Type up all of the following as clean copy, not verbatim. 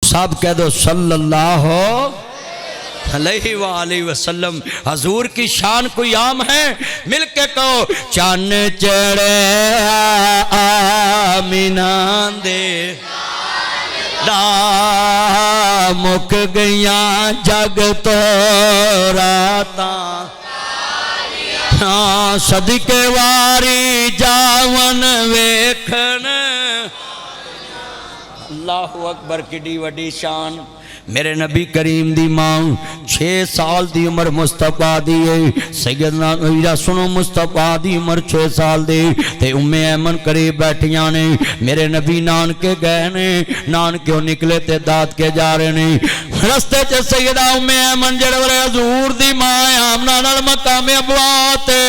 सब कह दो सल्लल्लाहु अलैहि वसल्लम। हजूर की शान कोई आम है, मिलके कहो चन चढ़े आमिना दे दा मुक गईया जग तो राता हाँ सदके वारी जावन वेखन। अल्लाहु अकबर किडी वडी शान। मेरे नबी करीम दी मां 6 साल दी उम्र मुस्तफा दी है। सैयदना हीरा सुनो मुस्तफा दी उम्र 6 साल दी ते उम्मे ऐमन करीब बैठियां ने। मेरे नबी नानके गए ने, नानके निकले ते दात के जा रहे ने। रस्ते च सैयदा उम्मे ऐमन जेड़े हजूर दी मां आमना नाल मकामे अबवा ते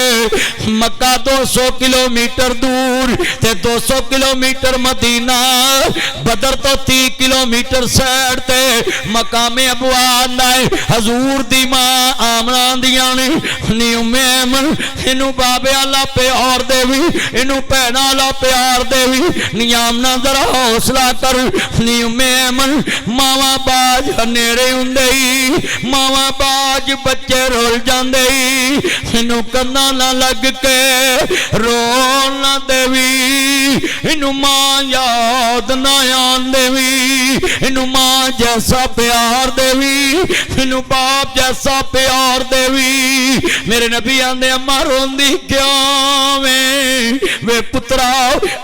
मक्का 200 किलोमीटर दूर ते 200 किलोमीटर मदीना बदर तो 30 किलोमीटर साइड ते मकामे अबवा आंदा है। हजूर दी मां आमना दियां ने नी उम्मे ऐमन इनू बाबे अल्लाह प्यार देवी, इनू भैणा अल्लाह प्यार देवी, नी आमना जरा हौसला कर। नी उम्मे ऐमन मावा बाज हनेरे हुंदे ही, मावा बाज बच्चे रुल जांदे ही, इनू कंधा ना लग के रो ना देवी, इनू मां याद ना आन देवी, इनू मां जैसा प्यार देवी, इनू बाप जैसा प्यार देवी। मेरे नबी आंदे अम्मा रोंदी क्यों वे पुत्रा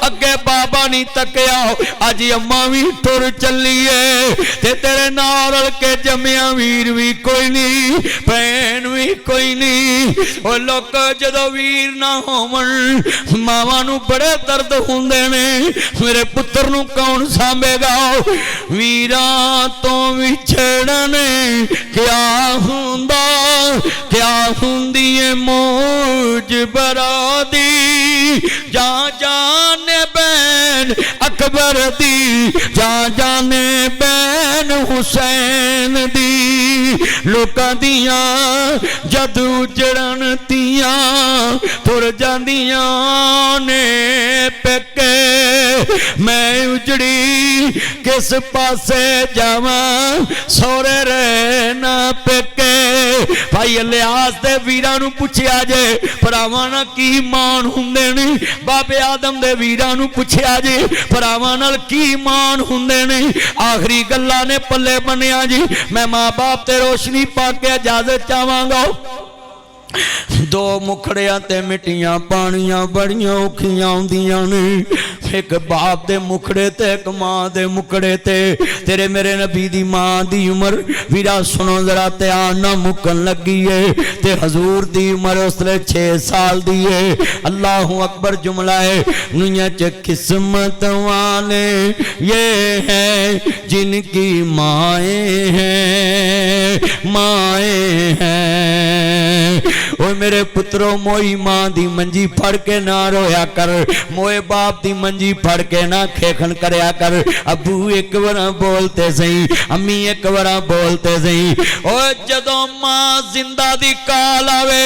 अगे बाबा नहीं तकया, अज अम्मा भी टुर चलीए ते तेरे नाल के जमिया वीर भी कोई नहीं, भैन भी कोई नहीं। और लोग जदों वीर ना होवन मावां नूं बड़े दर्द हुंदे ने, मेरे पुत्र नूं कौन सांभेगा। वीरां तो विछड़ने क्या हुंदा, क्या हुंदी है मौज बरादी, जा जाने बैन अकबर दी, जा जाने बैन हुसैन दी। लोकां दियां जद उजड़न तियां तुर जांदियां ने पेके, मैं उजड़ी किस पासे जावां सोरे रहना पेके। भाई इलियास दे वीरां नूं पुछया जे भरावां नाल की मान हुंदे ने, बाबे आदम दे वीरां नूं पुछया जे भरावां नाल की मान हुंदे ने। आखिरी गल्लां ने पल्ले बनिया जी। मैं मां बाप ते रोशनी पा के इजाजत चाहांगा। दो मुखड़ियां ते मिट्टियां पानियां बड़ियां औखियां आउंदियां ने, एक बाप दे मुखड़े ते एक मां दे मुखड़े ते। तेरे मेरे नबी दी मां दी उम्र वीरा सुनो जरा ध्यान ना मुकन लगी है ते हजूर दी उम्र उसले 6 साल दी है। अल्लाहु अकबर जुमला है। दुनिया च किस्मत वाले ये हैं जिनकी माएँ हैं, माएँ हैं। ओ मेरे पुत्रो मोई मां दी मंजी फड़ के ना रोया कर, मोए बाप दी मंजी फड़ के ना खेखन करया कर। अबू एक बार बोलते सही, अम्मी एक बार बोलते सही। ओ जदों मां जिंदा दी काल आवे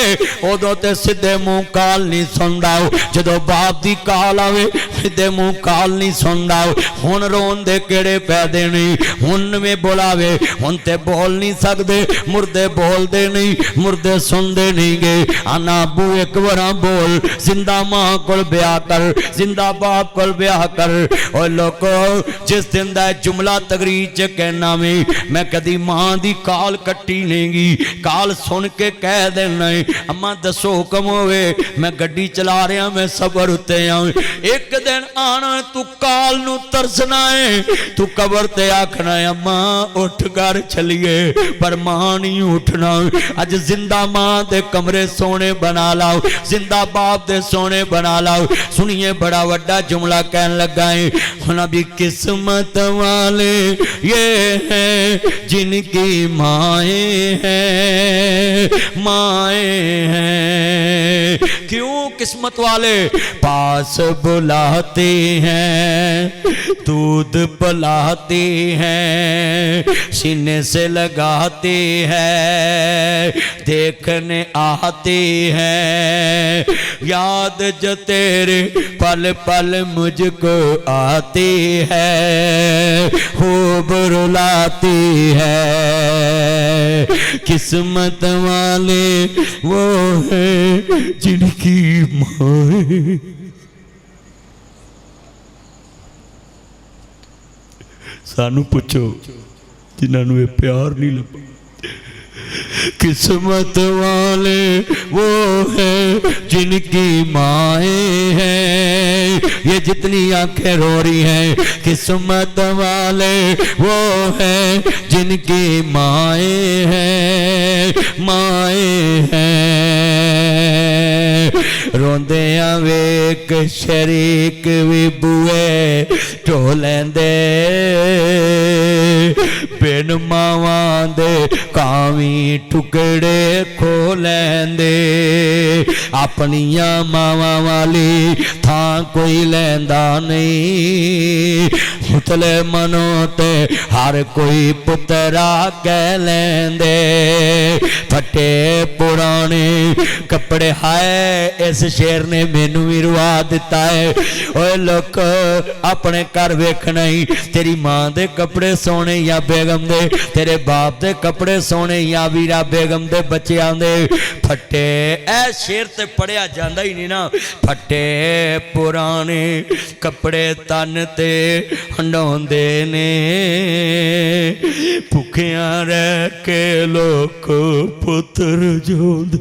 उदों ते सीधे मुंह काल नहीं सुनदा, जदों बाप दी काल आवे सीधे मुंह काल नहीं सुनदा। हुण रोन दे केड़े पैदे नहीं, हुण में बोलावे हुण ते बोल नहीं सकदे, मुर्दे बोलदे नहीं, मुर्दे सुनदे नहीं गे। आना अबू एक बार बोल, जिंदा मां कोल ब्याह कर, जिंदा बाप कोल ब्याह कर। और लोगो जिस दिन दा जुमला तकरीर च कहना मैं कदी मां दी काल कट्टी नहींगी, काल सुन के कह देना अम्मा दसो हुक्म होवे, मैं गड्डी चला रहा मैं सबर उत्ते आऊं। एक दिन आना तू काल नू तरसना है, तू कबर ते आखना है अम्मा उठ कर चलिए, पर मां नहीं उठना। अज जिंदा मां दे कमरे सोने बना लाओ, जिंदा बाप दे सोने बना लाओ। सुनिए बड़ा वड्डा जुमला कहन लगा है। नबी किस्मत वाले ये हैं जिनकी माएँ हैं, माएँ हैं। क्यों किस्मत वाले? पास बुलाते हैं, दूध पिलाते हैं, सीने से लगाते हैं, देखने आती हैं, याद जो तेरे पल पल मुझको आती है, खूब रुलाती है। किस्मत वाले वो हैं जिनकी माए, सानू पुछो जिन्होंने ये प्यार नहीं लगा। किस्मत वाले वो हैं जिनकी माए हैं, ये जितनी आंखें रो रही हैं, किस्मत वाले वो हैं जिनकी माए हैं, माए हैं। रोंदियां वेख शरीक भी बुए ढो लैंदे, बिन मावां दे कावी टुकड़े खो लैंदे। अपनियां मावां वाली थां कोई लैंदा नहीं, उतले मनों ते हर कोई पुत्रा कह लैंदे। फटे पुराने कपड़े, हाय इस शेर ने मैनू भी रुआ दिता है। ओए लोक अपने घर वेखना ही, तेरी मां दे कपड़े सोने या बेगम दे, तेरे बाप दे कपड़े सोने या वीरा बेगम दे बच्चियां दे। फटे ऐ शेर ते पढ़िया जांदा ही नहीं ना। फटे पुराने कपड़े तन ते हंडोंदे ने, भुखियां रह के लोक पुत्र जोंदे।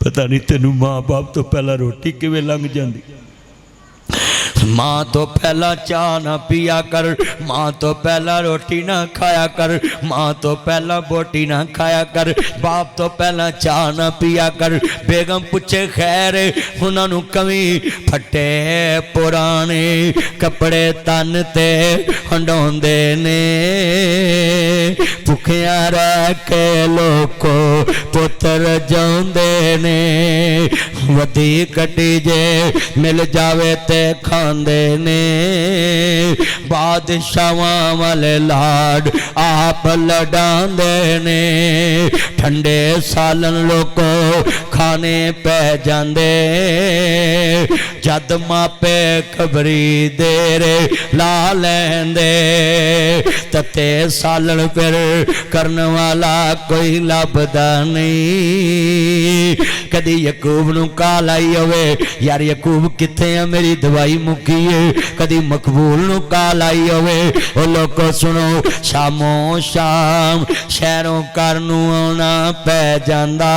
पता नहीं तेनू माँ बाप तो पहला रोटी किवें लंघ जाती। माँ तो पहला चाह ना पिया कर, माँ तो पहला रोटी ना खाया कर, माँ तो पहला बोटी ना खाया कर, बाप तो पहला चाह ना पिया कर। बेगम पूछे खैर उन्होंने कमी, फटे पुराने कपड़े तन ते हंडोंदे ने, भुखिया रह के लोको पुत्र जांदे ने। वधी कटी जे मिल जावे ते खांदे ने, बादशाहां वाले लाड आप लडांदे ने। ठंडे सालन लोको खाने पै जांदे, जद मापे खबरी देरे ला लैंदे। तते सालन फिर करन वाला कोई लभदा नहीं। कदी यकूब नूं काल आई होवे, यार यकूब किथे है मेरी दवाई मुकी है। कदी मकबूल नूं काल आई होवे, ओ लोको सुनो शामो शाम शहरों घर नूं आउणा पै जांदा।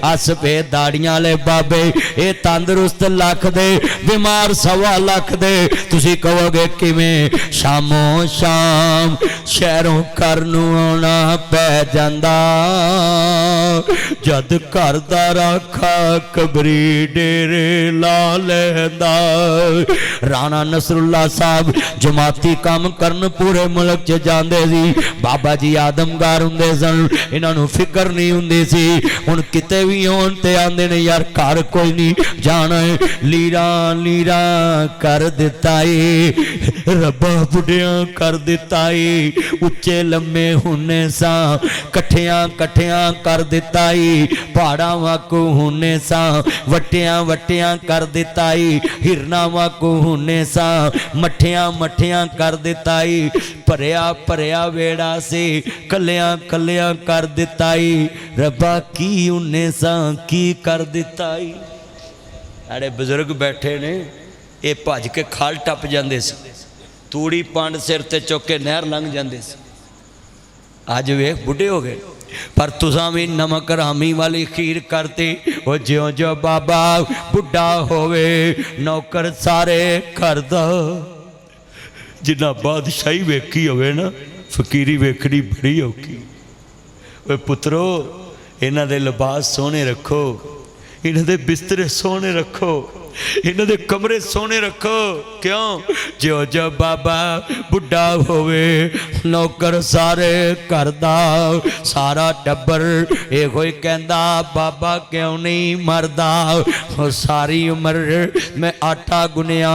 अस पे दाड़ियां वाले बाबे ये तंदरुस्त लख दे, बीमार 1.25 लाख दे। तुसी कहोगे किवें? शामो शाम शहरों घर नूं आउणा पै जांदा। जद घर दा राखा कबरी डेरे ला लैंदा। राणा नसरुल्ला साहब जमाती काम करन पूरे मुल्क च जांदे सी। बाबा जी आदमगार हुंदे सन, इन्हां नूं फिकर नहीं हुंदी सी। हुण किते भी होण ते आंदे ने यार घर कोई नहीं जाना, लीरा लीरा कर दिता है रब्बा, बुढ़िया कर दिता है। उच्चे लम्मे हुने सा कठिया कठिया कर दिता है। पहाड़ा वाकू हुने सा वटिया वटिया कर दिता है। हिरना वाकू हुने सा मठिया मठिया कर दिता है। भरिया भरिया वेड़ा से कलिया कलिया कर दिता है। रब्बा की हुने सा की कर दिता है। अरे बुजुर्ग बैठे ने, ये भज के खाल टप जाते सी, तूड़ी पंड सिर ते चुक के नहर लंघ जाते सी। अज वेख बुढ़े हो गए, पर तुसां भी नमक रामी वाली खीर करती। वो ज्यों ज्यों बाबा बुढ़ा होवे नौकर सारे करदा। जिन्ना बादशाही वेखी होवे ना, फकीरी वेखनी बड़ी औखी। वे पुत्रो इन्हां दे लिबास सोहने रखो, इन्हां दे बिस्तरे सोहने रखो। इन्हां दे कमरे सोहने रखो। क्यों? जो जो बाबा बुढ़ा होवे नौकर सारे घर दा सारा टब्बर इहो ही कहंदा बाबा क्यों नहीं मरदा। सारी उम्र मैं आटा गुनिया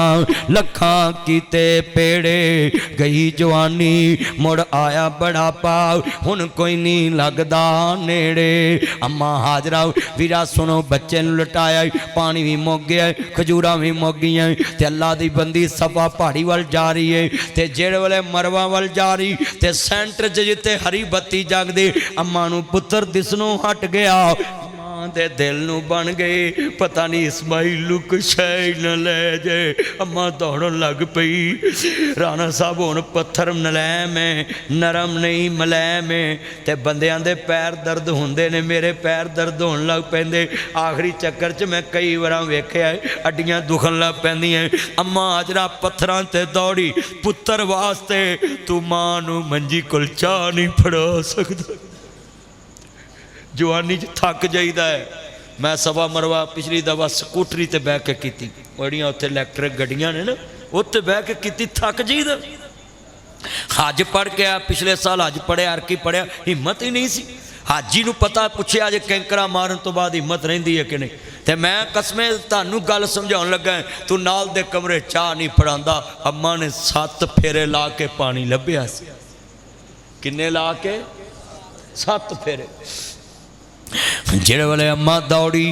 लखां कीते पेड़े गई जवानी मुड़ आया बुढ़ापा हुण कोई नहीं लगदा नेड़े। अम्मा हाजरा वीरा सुनो बच्चे नूं लटाया पानी भी मुक गया खजूरां भी मुक गईयां ते अल्लाह दी बंदी सफा पहाड़ी वाल जा रही है ते जेड़े वाले मरवा वाल जा रही ते सेंटर च जिते हरी बत्ती जगदी अम्मा नूं पुत्र दिसनों हट गया। दे दिल नूं बन गए पता नहीं इस्माइल नूं कुछ न ले जाए। अम्मा दौड़न लग पई। राणा साहब हुण पत्थर नलैम है नरम नहीं मलैम है ते बंदियां दे पैर दर्द हुंदे ने मेरे पैर दर्द होण लग पैंदे। आखिरी चक्कर च मैं कई वार वेख्या अड्डियां दुखन लग पैंदियां। अम्मा हाजरा पत्थरां ते दौड़ी पुत्तर वास्ते तू मां नूं मंजी कोल चाह नहीं फड़ा सकदा। जवानी च थक जाइदा है। मैं सवा मरवा पिछली दफा स्कूटरी ते बह के की बड़िया उत्थे इलैक्ट्रिक गड्डियां ने ना उत्ते बह के की थक जाइदा। हज पढ़ के आया पिछले साल हज पढ़िया अर्की पढ़िया हिम्मत ही नहीं सी। हाजी नूं पता पुछया जे कैंकरा मारन तो बाद हिम्मत रहिंदी है कि नहीं ते मैं कसमें तुहानूं गल समझाउण लगा तू नाल दे कमरे चाह नहीं फड़ांदा। अम्मा ने 7 फेरे ला के पानी लभ्या सी। किन्ने ला के 7 फेरे। जेड़े वाले अम्मा दौड़ी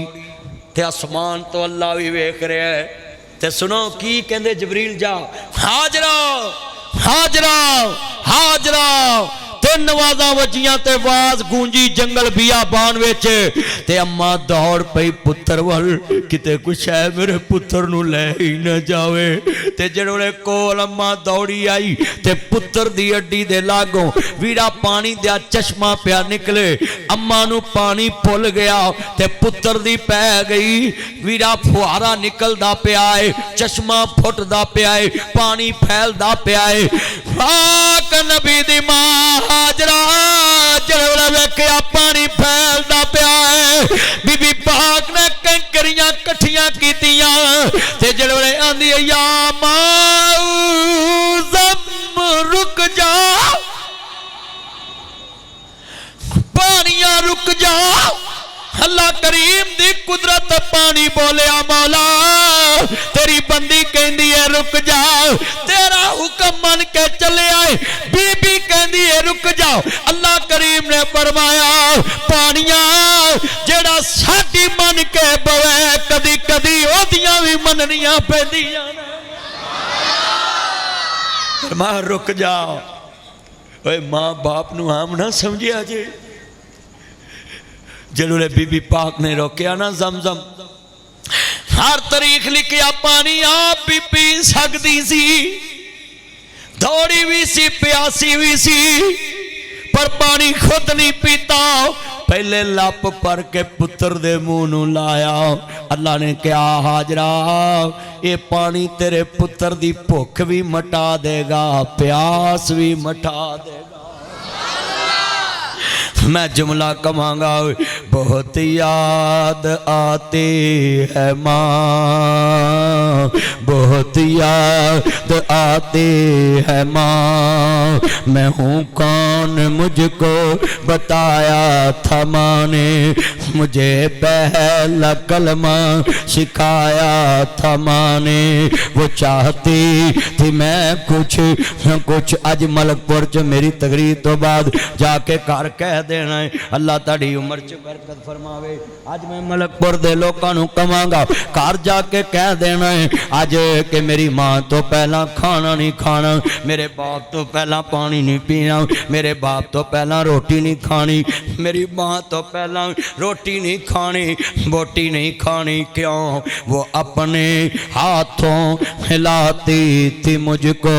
ते आसमान तो अल्लाह भी वेख रहा है ते सुनो की कहंदे जबरील जा हाजरा हाजरा हाजरा। 3 आवाज़ां वजियां ते आवाज़ गूंजी जंगल बियाबान विच ते अम्मा दौड़ पई पुत्र वल किते कुछ है मेरे पुत्र नूं ले ही ना जावे। ते जेड़े कोल अम्मा दौड़ी आई ते पुत्र दी अड्डी दे लागों वीरा पानी दा चश्मा पिया निकले। अम्मा नूं पानी भुल गया ते पुत्र दी पै गई। वीरा फुहारा निकलदा पिया है चश्मा फुटदा पिया है पानी फैलदा पिया है। पाक नबी दी मां हाजरा जड़े वेख्या पानी फैलदा पिया है। बीबी पाक ने कंकरियां कट्ठियां कीतियां ते जड़े आंदी या माऊज़म रुक जा पानियां रुक जा। अल्लाह करीम दी कुदरत पानी बोलिया मौला तेरी बंदी कहंदी है रुक जा तेरा हुक्म मन के चले आए। बीबी कहंदी है रुक जाओ। अल्लाह करीम ने फरमाया पानियां जेड़ा साडी मन के बवे कदी कदी ओदियां भी मननियां पैंदियां। फरमाया रुक जाओ। ओए मां बाप नूं आम ना समझिया जे। जरूर बीबी पाक ने रोकिया ना जमजम हर तारीख लिखिया पानी आप भी पी सकती सी दौड़ी भी सी प्यासी भी सी पर पानी खुद नहीं पीता। पहले लप भर के पुत्र दे मुंह नूं लाया। अल्लाह ने कहा हाजरा ये पानी तेरे पुत्र दी भुख भी मटा देगा प्यास भी मटा देगा। मैं जुमला कमांगा बहुत याद आती है माँ बहुत याद आती है माँ। मैं हूँ कौन मुझको बताया था माँ ने मुझे पहला कलमा सिखाया था माँ ने। वो चाहती थी मैं कुछ अज मलकपुर च मेरी तकरीर तो बाद जाके घर कह देना है अल्लाह ताड़ी उम्र च बरकत फरमावे। आज मैं मलकपुर दे लोकां नूं कहांगा घर जाके कह देना है आज कि मेरी मां तो पहला खाना नहीं खाना मेरे बाप तो पहला पानी नहीं पीना मेरे बाप तो पहला रोटी नहीं खानी मेरी मां तो पहला रोटी नहीं खानी बोटी नहीं खानी। क्यों? वो अपने हाथों हिलाती थी मुझको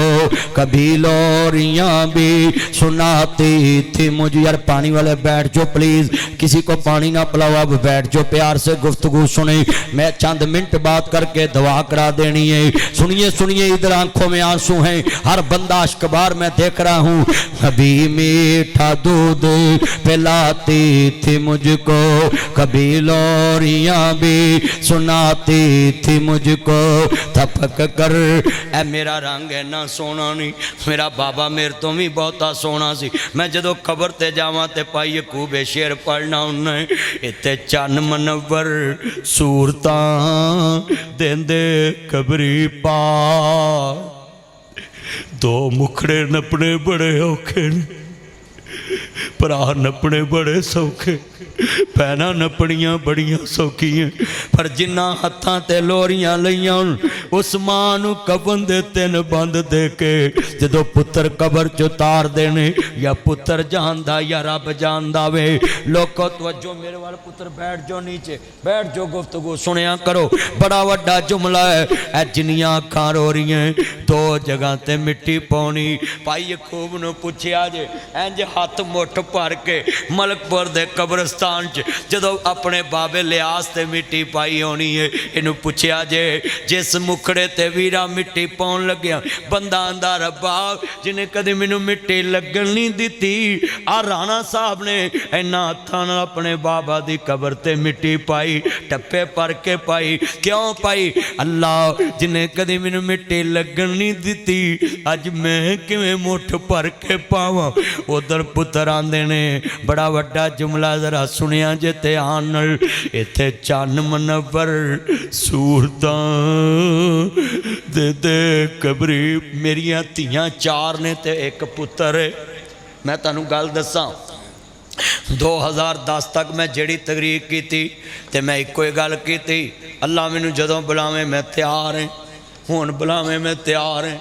कभी लोरियां भी सुनाती थी मुझे। यार पानी वाले बैठ जाओ प्लीज किसी को पानी ना पिलाओ अब बैठ जाओ प्यार से गुफ्तगू सुने। मैं चंद मिनट बात करके दुआ करा देनी है। सुनिए सुनिए इधर आंखों में आंसू हैं हर बंदा अश्कबार मैं देख रहा हूँ। कभी मीठा दूध पिलाती थी मुझको, कभी लोरियां भी सुनाती थी मुझको। थपक कर ए मेरा रंग इन्ना सोना नहीं, मेरा बाबा मेरे तो भी बहुता सोना सी। मैं जदों कबर ते जावां ते भाई यकूबे शेर पढ़ना उन्हें, इत्ते चन मनवर सूरतां देंदे कबरी पा। दो मुखड़े नपने बड़े औखे ने, भरा नपने बड़े सौखे, भैनां नपनियां बड़ियां सौखियां। पर जिन्ना हत्थां ते लोरियां लईयां उस मां नूं कफन दे 3 बंद दे के जदों पुत्तर कबर च उतार देने, या पुत्तर जानदा या रब जानदा वे। लोको तवज्जो मेरे वाल पुत्तर, बैठ जाओ नीचे, बैठ जाओ, गुफ्तगू सुनिया करो। बड़ा वड्डा जुमला है ए, जिन्नियां अखां रो रही 2 जगह ते मिट्टी पाउणी। भाई यकूब नूं पुछया जे इंज हथ मुठ भर के मलकपुर दे कब्रस्तान जदों अपने बाबे लियास ते मिट्टी पाई होनी है, इनू पुछया जे जिस मुखड़े ते वीरा मिट्टी पाउन लग्या बंदा आंदा रब्बा जिन्हें कदी मैनू मिट्टी लगन नहीं दिती, आ राणा साहब ने इन्ना हत्थां नाल अपने बाबा दी कबर ते मिट्टी पाई, टप्पे भर के पाई। क्यों पाई? अल्लाह जिन्हें कदी मैनू मिट्टी लगन नहीं दिती, अज मैं किवें मुठ भर के पावां। उधर पुत्र आंदे ने, बड़ा वड्डा जुमला जरा सुनिया जे ध्यान नाल, इत्थे चन मनवर सूरतां दे दे कबरी। मेरियां धीआं 4 ने ते 1 पुत्तर है। मैं तुहानूं गल दसां, 2010 तक मैं जिहड़ी तकरीर की ते मैं इक्को ही गल की, अल्लाह मैनूं जदों बुलावे मैं तैयार है, हुण बुलावे मैं तैयार है।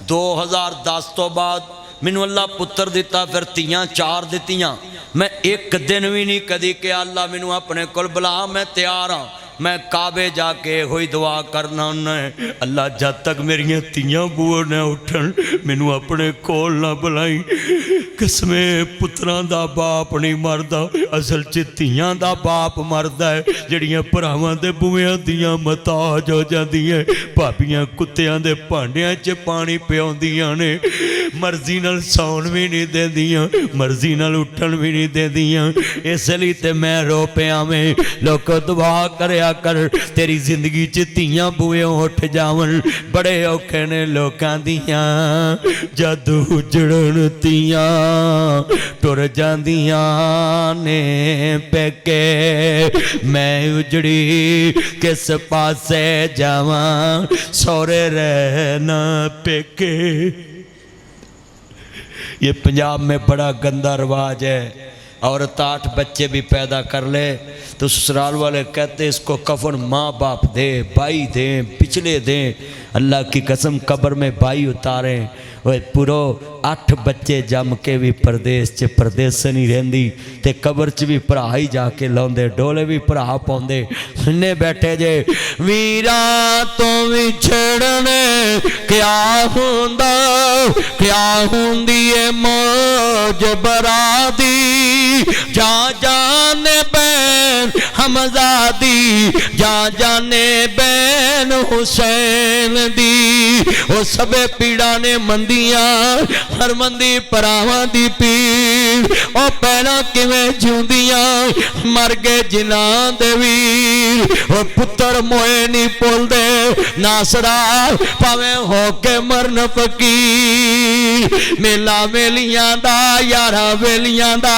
2010 तो बाद मैनू अल्लाह पुत्र दिता, फिर धीआं 4 दित्तियां। मैं एक दिन भी नहीं कदी कि अल्लाह मैनू अपने कोल बुला, मैं तैयार हाँ। मैं काबे जाके होई दुआ करना उन्हें, अल्लाह जब तक मेरिया धीआं बूह न उठन मैनू अपने कोल ना बुलाई। किस्मे पुत्रां दा बाप नहीं मरदा, असल च धीआं दा बाप मरदा है, जड़ियां भरावां दे बूहियां दियां मताज हो जांदियां। भाबियां कुत्तियां दे भांडियां च पानी पिआउंदियां ने, मर्जी नाल सौण भी नहीं देंदियां, मर्जी नाल उठन भी नहीं देंदियां। इसलिए ते मैं रो पिया में। लोको दुआ करे कर तेरी जिंदगी च धीआं बूहे उठ जावन, बड़े औखे ने लोकां दियां जद उजड़न धीआं टुर जांदियां ने पेके। मैं उजड़ी किस पासे जावां, सौरे रहना पेके। ये पंजाब में बड़ा गंदा रिवाज है, औरत 8 बच्चे भी पैदा कर ले तो ससुराल वाले कहते इसको कफन माँ बाप दे, भाई दें, पिछले दें। अल्लाह की कसम कब्र में भाई उतारें। वह पुरो 8 बच्चे जम के भी परदेस च परदेसन ही रहिंदी, ते कब्र च भी भरा ही जाके लाउंदे, डोले भी भरा पाउंदे। इन्ने बैठे जे वीरा तो विछड़ने क्या हुंदा, क्या हुंदी है मौज बरादी। जा जाने बैन हमजादी, जा जाने बैन हुसैन दी। वो सबे पीड़ा ने मंदियां हर मंदी परावां दी पीड़। ओ पैना किवें जिउंदियां मर गए जिन्हां दे वीर। ओ पुत्र मोए नहीं भुलदे नासरा भावें हो के मरन फकीर। मेला मेलियां दा यारा वेलियां दा,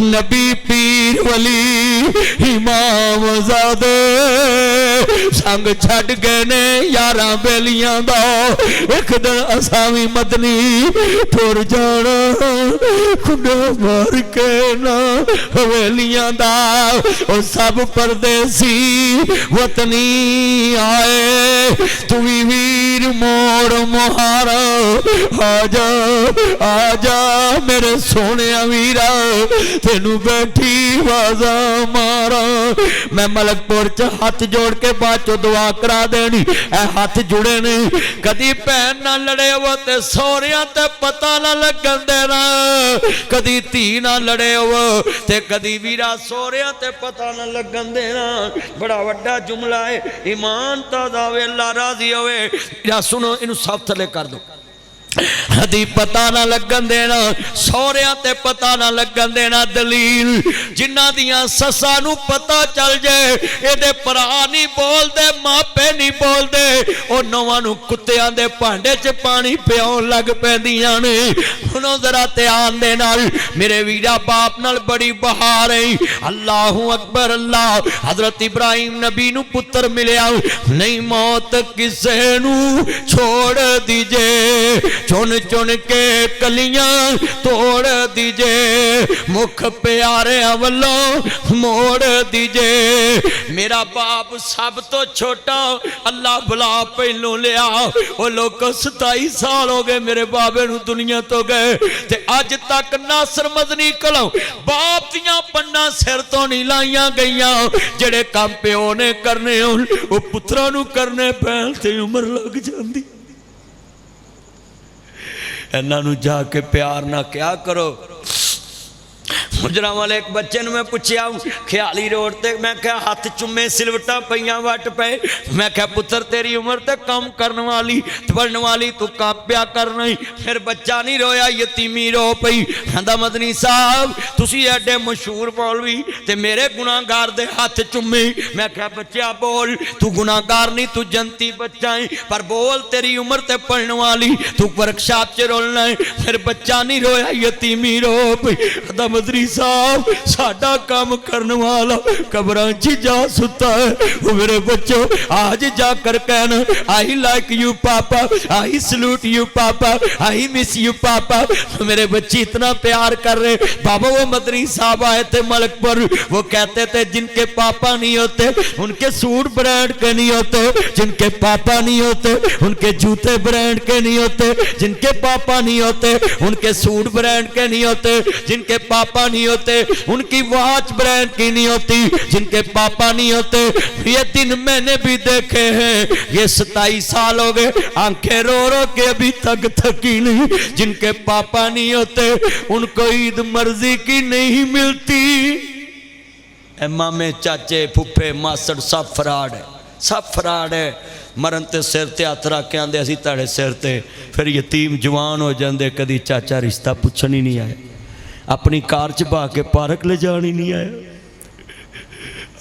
नबी पीर वली इमाम ज़ादे संग छड़ गए ने यारा बेलियां दा। एक दिन असां भी मदनी टुर जाना, खुडे मार के ना हवेलियां दा। ओ सब परदेसी वतनी आए, तू भी वीर मोड़ मुहारा। आजा आजा मेरे सोने वीरा, तेनू बैठी वाजा मारा। मैं मलकपुर च हाथ जोड़ के बाद चो दुआ करा देनी। ए हाथ जुड़े ने, कदी भैन ना लड़े हो ते सौरिया ते पता ना लगन देना, कदी धी ना लड़े हो ते कदी वीरा सौरिया ते पता ना लगन देना। बड़ा वड्डा जुमला है, ईमान ता दावे अल्लाह राजी होवे। या सुनो इनू सब थले कर दो, हदी पता ना लगन देना, सौरिया ते पता ना लगन देना। दलील जिन्हां दियां सस्सां नूं पता चल जाए इहदे भरा नहीं बोलते, मापे नहीं बोलते, ओ नौवां नूं कुत्तियां दे भांडे च पानी पियाउण लग पैंदियां ने। सुनो जरा ध्यान दे नाल मेरे वीरा, बाप नाल बड़ी बहार है। अल्लाहू अकबर अल्लाह। हजरत इब्राहिम नबी नूं पुत्र मिलिया, नहीं मौत किसे नूं छोड़ दीजे, चुन चुन के कलियां तोड़ दीजे, मुख प्यारे वल्लों मोड़ दीजे। मेरा बाप सब तो छोटा अल्लाह बुला पहलों लिया। वो लोग 27 साल हो गए मेरे बाबे नूं दुनिया तो गए, ते अज तक नासर मदनी कलों बाप दियां पन्ना सिर तो नहीं लाइया गईयां। जेड़े काम प्यो ने करने वो पुत्रां नूं करने पैण ते उम्र लग जाती। इन्हों जाके प्यार ना क्या करो। मुजरा वाले एक बच्चे ने मैं पूछया ख्याली रोड ते, मैं क्या हाथ चुमे सिलवटा पईयां वट पे, मैं क्या पुत्र तेरी उम्र ते कम करने वाली पढ़ने वाली तू काप्या कर नहीं। फिर बच्चा नहीं रोया, यतीमी रो पई। कहंदा मदनी साहब तुसी एडे मशहूर मौलवी ते मेरे गुनाहगार दे हाथ चुमे। मैं क्या बच्चा बोल, तू गुनाहगार नहीं, तू जनती बच्चा है, पर बोल तेरी उम्र ते पढ़ने वाली तू वर्कशॉप च रोलना है। फिर बच्चा नहीं रोया, यतीमी रो पई। कहंदा मदनी साहब साडा काम करने वाला कब्रां च जा सुता है। वो मेरे बच्चों आज जाकर कहना आई लाइक यू पापा, आई सलूट यू पापा, आई मिस यू पापा। मेरे बच्चे इतना प्यार कर रहे। बाबा वो मदनी साहब आए थे मलकपुर, वो कहते थे जिनके पापा नहीं होते उनके सूट ब्रांड के नहीं होते, जिनके पापा नहीं होते उनके जूते ब्रांड के नहीं होते, जिनके पापा नहीं होते उनके सूट ब्रांड के नहीं होते, जिनके पापा नहीं होते उनकी वॉच ब्रांड की नहीं होती, जिनके पापा नहीं होते। ये दिन मैंने भी देखे हैं। ये 27 साल हो गए आंखें रो रो के अभी तक थकी नहीं। जिनके पापा नहीं होते उनको ईद मर्जी की नहीं मिलती। मामे चाचे फुफे मासड़ सब फराड है, सब फराड है। मरन ते सिर ते हथ रख के आंदे असीं तुहाडे सिर ते। फिर यतीम जवान हो जाते, कदी चाचा रिश्ता पुछण ही नहीं आया, अपनी कार च बहा के पार्क ले जान ही नहीं आया,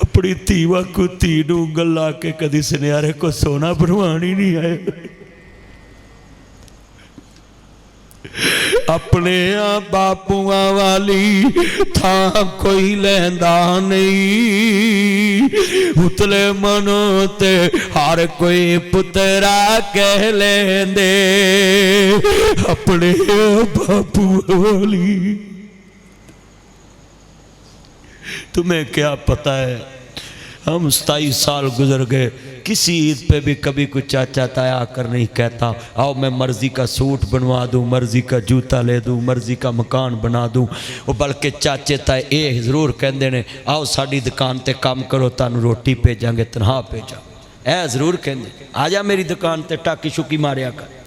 अपनी धीवा को धी नूं गल्ला के कदी सुनियारे को सोना बनवान ही नहीं आया। अपने बापुआ वाली था कोई लैंदा नहीं, उतले मनो ते हर कोई पुत्रा कह लेंदे। अपने बापुआ वाली तुम्हें क्या पता है, हम 27 साल गुजर गए, किसी ईद पे भी कभी कुछ चाचा ताया आकर नहीं कहता आओ मैं मर्जी का सूट बनवा दूं, मर्जी का जूता ले दूं, मर्जी का मकान बना दूं। वो बल्कि चाचे ताए ये जरूर कहते हैं आओ साड़ी दुकान ते काम करो, तुहानूं रोटी भेजांगे, तनख्वाह भेजा। ऐ जरूर कहते आ जा मेरी दुकान ते टाकी शुकी मारिया कर।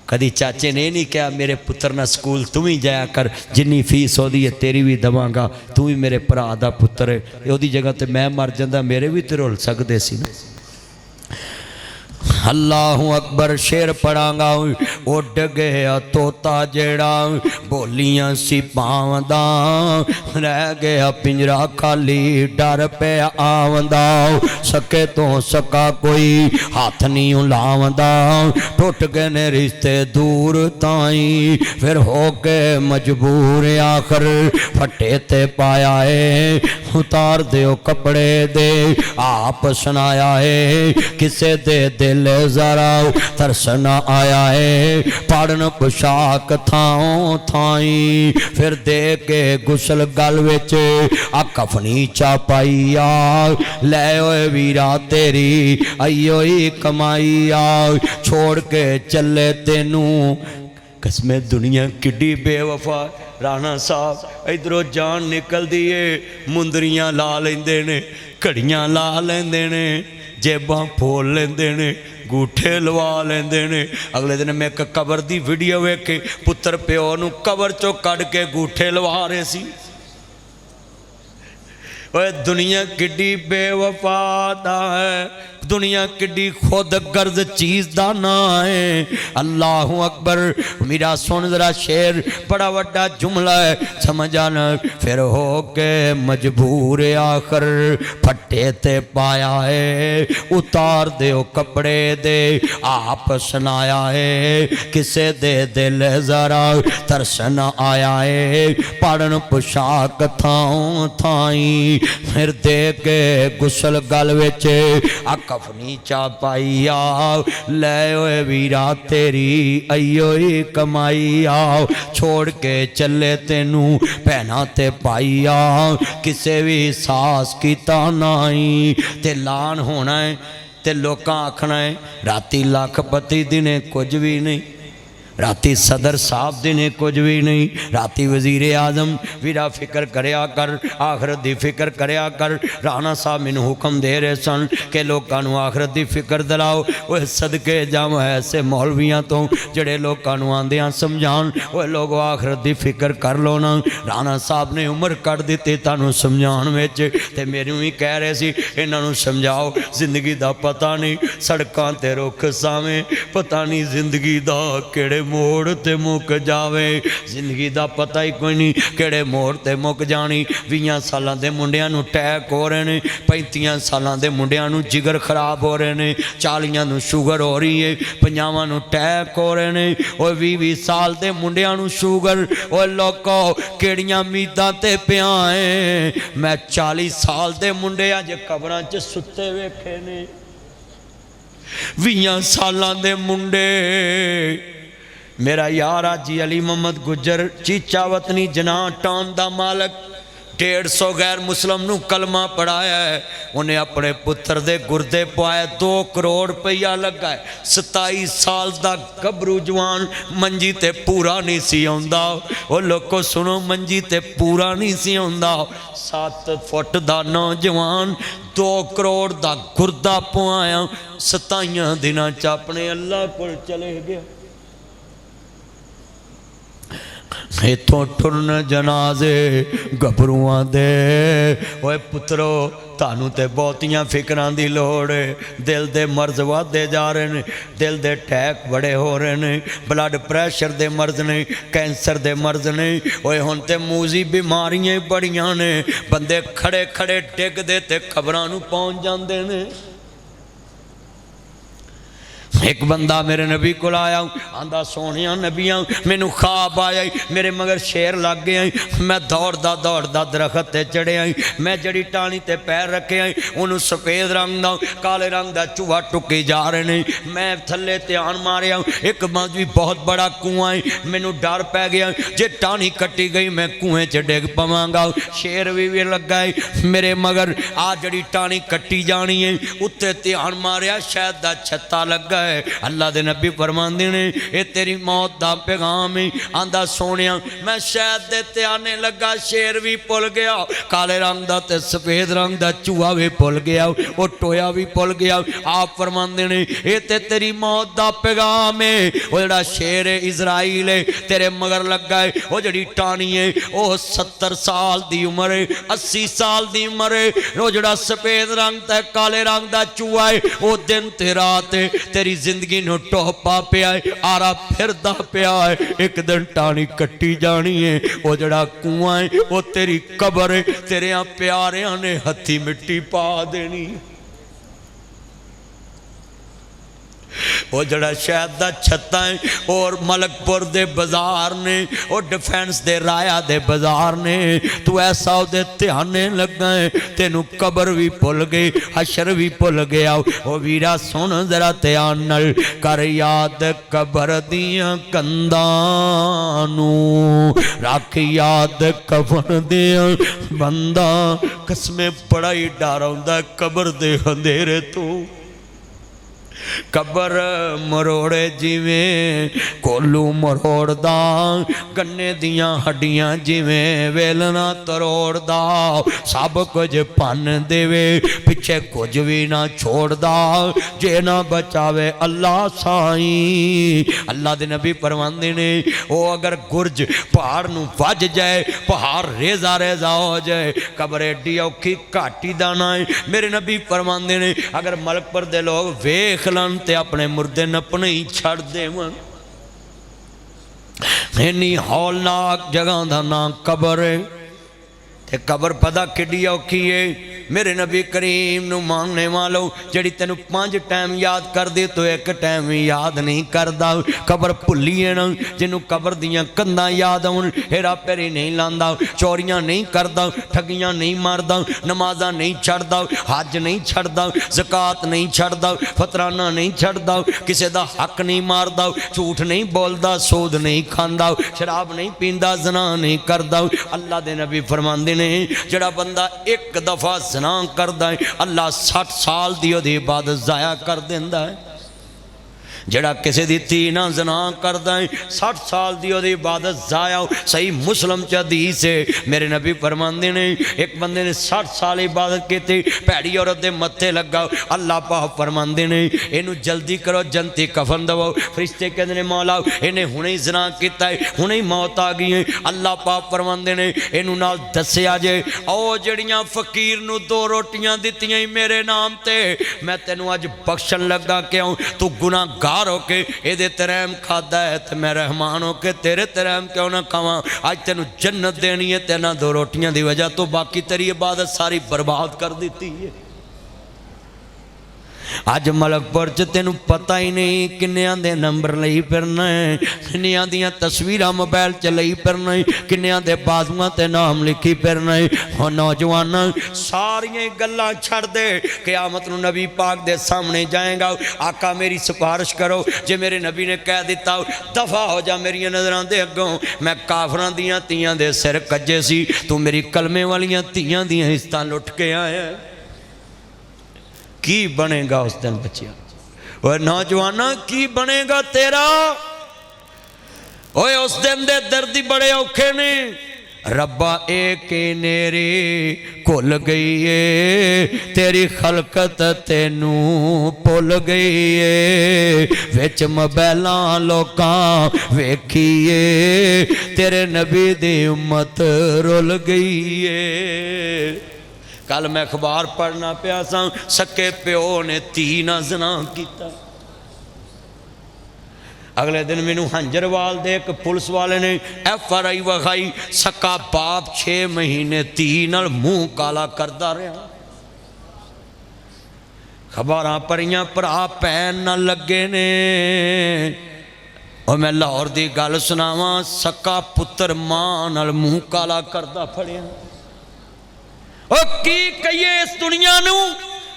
कदी चाचे ने नहीं कहा मेरे पुत्र ना स्कूल तू ही जाया कर, जिन्नी फीस होती है तेरी भी दवांगा, तू भी मेरे भरा दा पुत्र है। ओदी जगह ते मैं मर जांदा, मेरे भी ते रुल सकदे सी ना। अल्लाहू अकबर शेर पढ़ांगा। उड गया तोता जेड़ा बोलियां सी पावंदा, रह गया पिंजरा खाली डर पे आवंदा। सके तो सका कोई हाथ नहीं लावंदा, टुट गए ने रिश्ते दूर ताई, फिर हो के मजबूर आखिर फटे ते पाया है। उतार दो कपड़े दे आप सुनाया है, किसे दे दिल जरा तरसना आया है। पढ़न पोशाक थाओ थाई, फिर दे के गुसल गल विच आ कफनी चा पाई आ। ले ओए वीरा तेरी आइयो ही कमाई आ, छोड़ के चले तेनू कसमें दुनिया किड्डी बेवफा। राणा साहब इधरों जान निकलदी है, मुंदरियां ला लेंदे ने, घड़ियां ला लेंदे ने, जेबां फोल लेंदे ने, गूठे लवा लेंदे ने। अगले दिन मैं एक कबर दी वीडियो वेख के पुत्र प्यो नूं कबर चों कढ़ के गूठे लवा रहे सी। ओए दुनिया किड्डी बेवफा दा है, दुनिया किड्डी खुद गर्द चीज़ दा ना है। अल्लाहु अकबर। मेरा सुन जरा शेर बड़ा वड्डा जुमला है, समझ आना। फिर हो के मजबूर आखिर फट्टे ते पाया है, उतार दे कपड़े दे आप सुनाया है, किसे दे दिल जरा तरसन आया है, पढ़न पोशाक थाओ थाई फिर दे के गुसल गल विच आ कफनी चा पाई आओ, ले ओए वीरा तेरी अयो ही कमाई आओ, छोड़ के चले तेनू भैना ते पाई आओ, किसे भी सास कीता नाई ते लान होना है ते लोकां आखना है राती लखपति दिने कुछ भी नहीं, राती सदर साहब दिने कुछ भी नहीं, राती वजीर आजम वीरा फिक्र करया कर, आखरत दी फिक्र करया कर। राणा साहब मैनू हुक्म दे रहे सन कि लोगों को आखरत दी फिक्र दिलाओ। वह सदके जाव ऐसे मौलवियां तो जड़े लोगों को आंदियां समझान, वह लोग आखरत दी फिक्र कर लो ना। राणा साहब ने उम्र कट दी तुहानू समझाण विच, ते मैनू भी कह रहे सी इन्हां समझाओ, जिंदगी दा पता नहीं, सड़कां ते रुख सावें, पता नहीं जिंदगी दा किहड़े मोड़ ते मुक जावे, जिंदगी दा पता ही कोई नहीं किहड़े मोड़ ते मुक जानी। 20 सालां दे मुंडियां नूं अटैक हो रहे ने, 35 सालां दे मुंडियां नूं जिगर खराब हो रहे ने, 40 नूं शुगर हो रही है, 50 नूं अटैक हो रहे ने, और 20 साल दे मुंडियां नूं शुगर। और लोको किहड़ियां उम्मीदां ते पिया है। मैं 40 साल दे मुंडे अज कबरां च सुत्ते वेखे ने, 20 सालां दे मुंडे। मेरा यार हाजी अली मोहम्मद गुज्जर चीचा वतनी जना टाउन दा मालक 150 गैर मुस्लिम नूं कलमा पढ़ाया है, उन्हें अपने पुत्र दे गुरदे पवाए, 2 करोड़ रुपया लगा है। 27 साल दा गबरू जवान मंजी ते पूरा नहीं सी आउंदा। ओ लोको सुनो, मंजी ते पूरा नहीं सी आउंदा। 7 फुट दा नौजवान 2 करोड़ दा गुरदा पवाया, 27 दिनां च अपने अल्लाह कोल चले गया। इतों टुरन जनाजे गबरुआं दे। ओए पुत्रो तानू ते बहुतियां फिक्रां दी लोड़ है, दिल दे मर्ज वादे जा रहे ने, दिल दे अटैक बड़े हो रहे ने, ब्लड प्रैशर दे मर्ज ने, कैंसर दे मर्ज ने। ओए हुण ते मूजी बीमारियां बड़ियां ने, बंदे खड़े खड़े डिगदे ते खबरां नूं पहुंच जांदे ने। एक बंदा मेरे नबी को आया, आंदा सोनिया नबिया मैनू ख्वाब आया, मेरे मगर शेर लग गया, मैं दौड़दा दौड़दा दरखत ते चढ़े आई, मैं जड़ी टाणी ते पैर रखे आई, उन्होंने सफेद रंग दा काले रंग दा चूहा टुके जा रहे ने। मैं थले ध्यान मारिया, एक भी बहुत बड़ा कुआं है, मैनू डर पै गया जे टाणी कट्टी गई मैं कुएं च डिग पवांगा। शेर भी लगा है मेरे मगर, आ जड़ी टाणी कट्टी जानी है, उत्ते ध्यान मारिया शायद दा छत्ता लगा है। अल्लाह दे नबी फरमांदे ने ये तेरी मौत दा पैगाम है। आंदा सोनिया मैं शायद दे त्याने लगा, शेर भी भुल गया, काले रंग दा ते सफेद रंग दा चूहा भी भुल गया, वो टोया भी भुल गया। आप फरमांदे ने ये ते तेरी मौत दा पैगाम है। वो जड़ा शेर है इजराइल है तेरे मगर लगा है, वो जड़ी टाणी है वो 70 साल दी उम्र है, 80 साल दी उम्र है। वो जड़ा सफेद रंग ते काले रंग दा चूहा है वो दिन ते रात है, तेरी जिंदगी नूं टोपा पिया है, आरा फिरदा पिया है, एक दिन टाणी कट्टी जानी है। वो जड़ा कुआं है वो तेरी कबर है, तेरे प्यारियां ने हथी मिट्टी पा देनी। वो जड़ा शहद दा छत्ता है और मलकपुर दे बाजार ने, वो डिफेंस दे राया दे बाजार ने, तू ऐसा उहदे ध्याने लगा है, तेनू कबर भी भुल गई, हशर भी भुल गया। वो वीरा सुन जरा ध्यान नाल कर याद, कबर दियां कंधां नूं रख याद, कफन दियां बंदा। कसमें बड़ा ही डर आउंदा कबर दे अंधेरे तो। कबर मरोड़े जिवें कोलू मरोड़दा, गन्ने दियां हड्डियां जिवें वेलना तरोड़दा, सब कुछ भन देवे पिछे कुछ भी ना छोड़दा, जे ना बचावे अल्लाह साईं। अल्लाह दे नबी फरमांदे ने ओ अगर गुरज पहाड़ नूं वज जाए, पहाड़ रेजा रेजा हो जाए, कबर एडी औखी घाटी दाना है। मेरे नबी फरमांदे ने अगर मलकपुर दे लोग वेख लन ते अपने मुर्दे नपने ही छड़ देवन। इन्नी हौलनाक जगह का नाम कबर है। ते कबर पता किड्डी औखी है। मेरे नबी करीम नू मांगने वालों जड़ी तेनू 5 टाइम याद कर दे तो एक टाइम भी याद नहीं करता। कबर भुली है ना, जिन्हों कबर दियां कंधां याद आउण, हेरा फेरी नहीं लांदा, चोरियां नहीं करता, ठगियां नहीं मारदा, नमाजा नहीं छड़दा, हज नहीं छड़दा, ज़कात नहीं छड़दा, फतराना नहीं छड़दा, किसी का हक नहीं मारदा, झूठ नहीं बोलता, सूद नहीं खांदा, शराब नहीं पींदा, ज़ना नहीं करदा। अल्लाह दे नबी फरमांदे ने जड़ा बंदा एक दफ़ा ज़ना करदा है अल्लाह 60 साल दी ओदी इबादत ज़ाया कर देंदा है। जड़ा किसी दी धी ना ज़ना करदा है 60 साल दी ओदी इबादत ज़ाया। सही मुस्लिम च हदीस है, मेरे नबी फरमांदे ने एक बंदे ने 60 साल इबादत की, भैड़ी औरत दे मत्थे लगा, अल्लाह पाक फरमांदे ने इनू जल्दी करो, जनती कफन दवो। फरिश्ते कहंदे ने मौला इन्हें हुणे ही ज़ना कीता है, हुणे ही मौत आ गई है। अल्लाह पाक फरमांदे ने इनू नाल दस्सिया जे ओ जड़ियां फकीर नू 2 रोटियां दित्तियां ही मेरे नाम ते, मैं तेनू अज बख्शन लगा क्यों, तू गुनाहगार होके ये तरहम खादा है तो मैं रहमान होके तेरे तरहम क्यों ना खावा। अज तेनू जन्नत देनी है, तेना 2 रोटियां की वजह तो बाकी तेरी इबादत सारी बर्बाद कर दी है। अज मलकपुर च तेनू पता ही नहीं किन्नियां दे नंबर लई फिरना है, किन्नियां दियां तस्वीरां मोबाइल च लई फिरना है, किन्नियां दे बाजुआं ते नाम लिखी फिरना है। हो नौजवान सारियां गल्लां छड़ दे, क़यामत नूं नबी पाक दे सामने जाएगा, आका मेरी सिफारिश करो। जे मेरे नबी ने कह दिता दफा हो जा मेरिया नज़रां दे अगों, मैं काफरां दियां धीआं दे सिर कज्जे सी, तू मेरी कलमे वालियां धीआं दियां इज्जतां लुट के आया। की बनेगा उस दिन बच्चिया? और नौजवाना की बनेगा तेरा? ओए उस दिन दे दर्द बड़े औखे ने। रब्बा एक नेरी घुल गई है, तेरी खलकत तेनू भुल गई है, विच मोबाइलां लोकां वेखीए, तेरे नबी दी उम्मत रुल गई है। कल मैं अखबार पढ़ना पिया सा, सके प्यो ने धी ना ज़ना किया। अगले दिन मैनू हंजरवाल दे एक पुलिस वाले ने FRI विखाई, सका बाप 6 महीने धी नाल मूँह काला करता रहा। खबरां पढ़ियां भरा पैन ना लगे ने। और मैं लाहौर की गल सुनावा, सका पुत्र मां नाल मूँह काला करता फड़िया। ओ की कहिए इस दुनिया नू?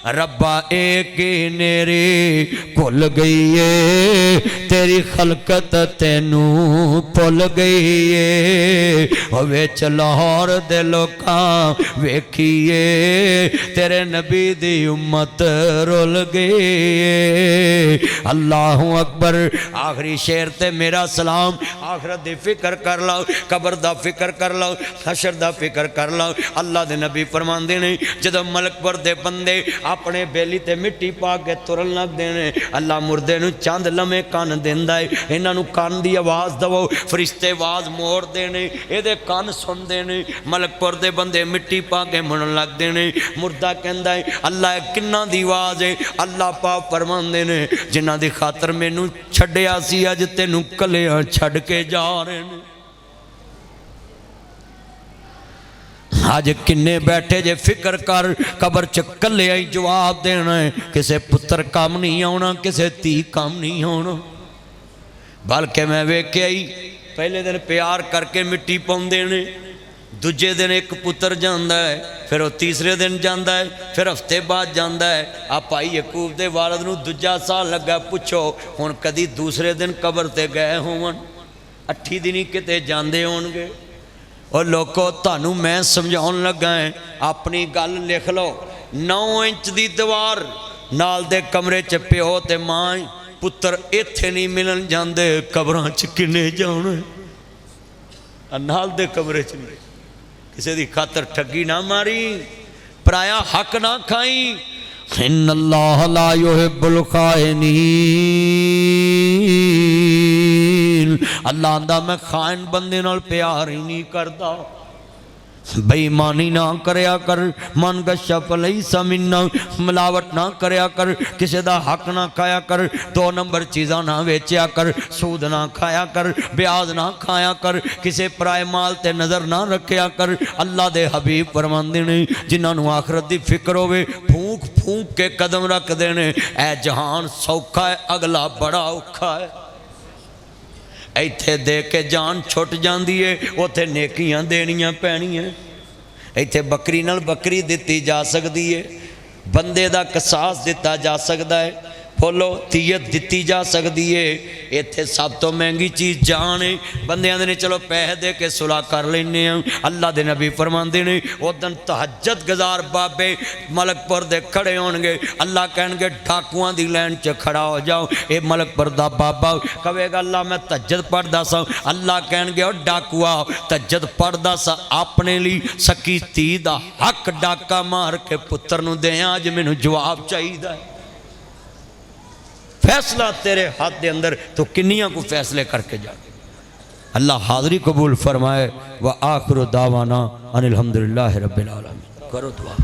रब्बा एक नेरी भुल गई है, तेरी खलकत तेनू भुल गई है, विच लाहौर दे लोकां वेखीए, तेरे नबी दी उम्मत रुल गई है। अल्लाहु अकबर। आखिरी शेर ते मेरा सलाम। आखिरत दी फिक्र कर लो, कबर दा फिक्र कर लो, हशर दा फिक्र कर लो। अल्लाह दे नबी फरमांदे ने जदों मलकपुर दे बंदे अपने बेली ते मिट्टी पा के तुरन लगते हैं, अल्लाह मुर्दे नूं चंद लम्हे कन दिंदा है, इन्हां नूं कन दी आवाज़ दवो, फरिश्ते आवाज़ मोड़ते हैं, ये कन सुनते हैं। मलकपुर दे बंदे मिट्टी पा के मुड़न लगते हैं। मुर्दा कहता है अल्लाह किन्ना दी आवाज़ है? अल्लाह पाक फरमांदे ने जिन्हां दी खातर मैनू छड्डिया सी अज तैनूं कलियां छड्ड के जा रहे हैं। अज किन्ने बैठे जे फिक्र कर, कबर च कले ही जवाब देना है। किसे पुत्र काम नहीं आना, किसे धी काम नहीं आना। बल्कि मैं वेख्या ही पहले दिन प्यार करके मिट्टी पाउंदे ने, दूजे दिन एक पुत्र जाता है, फिर वो तीसरे दिन जाता है, फिर हफ्ते बाद जाता है। आ भाई यकूब दे वालद नूं दूजा साल लगा, पुछो हुण कदी दूसरे दिन कबर ते गए होवन? 8 दिन ही किते जांदे होणगे। और लोगों तुहानू मैं समझाउण लगा है, अपनी गल लिख लो। 9 इंच की दीवार नाल दे कमरे च प्यो ते मां पुत्र इत्थे नहीं मिलन जाते कब्रां च किन्ने जाने नाल दे कमरे च नहीं किसी दी खातर ठगी ना मारी पराया हक ना खाई इन्नल्लाह ला युहिब्बुल खाइनीन अल्लाह आंदा मैं खाइन बंदे नाल प्यार ही नहीं करता बेईमानी ना करया कर मन गशप लई समिना मिलावट ना करया कर किसी दा हक ना खाया कर 2 नंबर चीज़ां ना वेचिया कर सूद ना खाया कर ब्याज ना खाया कर किसी पराए माल ते नज़र ना रखया कर अल्लाह दे हबीब फरमांदे ने जिन्हां आखरत दी फिक्र होवे फूक फूक के कदम रखदे ने ऐ जहान सौखा है अगला बड़ा औखा है इत्थे दे के जान छुट जाती है उत्थे नेकियां देनियां पैणियां इत्थे बकरी नाल बकरी दिती जा सकती है बंदे दा कसास दिता जा सकता है बोलो तीयत दिती जा सकती है इत्थे सब तो महंगी चीज़ जान है बंदे आंदे ने चलो पैसे दे के सुलह कर लेने अल्लाह दे नबी फरमांदे ने उदन तहज्जुद गुजार बाबे मलकपुर दे खड़े होणगे अल्लाह कहणगे डाकुआं दी लाइन च खड़ा हो जाओ ये मलकपुर दा बाबा कहेगा अल्लाह मैं तहज्जुद पढ़दा सा अल्लाह कहणगे ओ डाकुआ तहज्जुद पढ़दा सा अपने लिए सकी धी दा हक डाका मार के पुत्र नूं दे अज मैनूं जवाब चाहिदा है फैसला तेरे हाथ के अंदर तो किन्नियां को फैसले करके जा अल्लाह हाज़री कबूल फरमाए व आखिर दावाना अनिल हम्दुलिल्लाहि रब्बिल आलमीन करो दुआ।